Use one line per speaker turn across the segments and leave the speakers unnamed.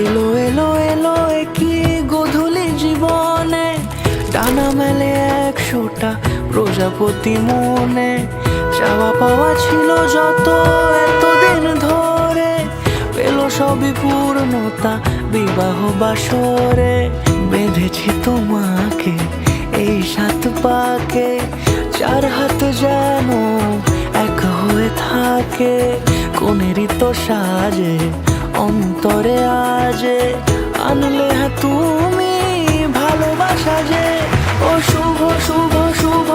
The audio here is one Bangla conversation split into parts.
এলো এলো এলো কি গোধূলি জীবনে, ডানা মেলে 100টা প্রজাপতি মনে। চাওয়া পাওয়া ছিল যত এতদিন ধরে, পেল সবই পূর্ণতা বিবাহ বাসরে। বেঁধেছি তোমাকে এই 7 পাকে, 4 হাত যেন এক হয়ে থাকে। কোনেরই তো সাজে অন্তরে আজে, আনলে তুমি ভালোবাসা যে। ও শুভ শুভ শুভ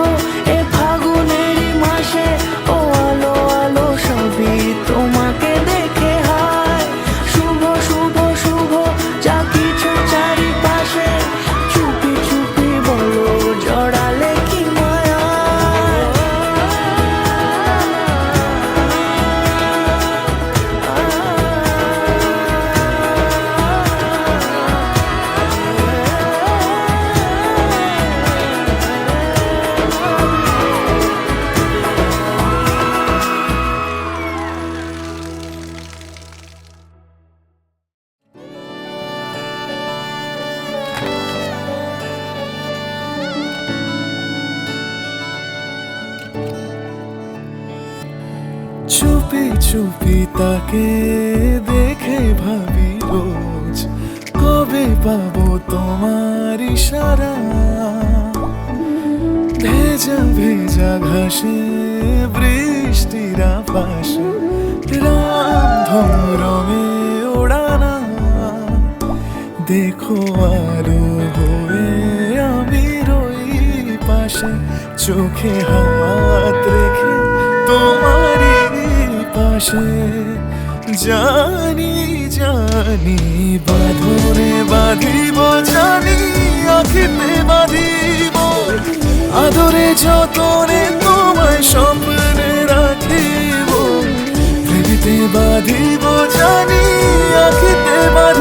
এ ফাগুনেরই মাসে, ও আলো আলো সবই তোমাকে দেখে হায়। শুভ শুভ শুভ যা কিছু চারিপাশে, চুপি চুপি বলো জড়ালে কি মায়া।
চুপি চুপি তাকে দেখে ভাবি রোজ, কবে পাবো তোমার ইশারা। ভেজা ভেজা ঘাসে বৃষ্টির আভাসে, রামধনু রঙে ওড়ানা। দেখো আরো হয়ে আমি রই পাশে, চোখে হাত রেখে তোমারই পাশে। জানি জানি বাঁধনে বাঁধিব, জানি আখিতে বাঁধিব। আদরে যতনে তোমায় স্বপ্নে রাখিব, প্রেমেতে বাঁধিব, জানি আখিতে বাঁধিব।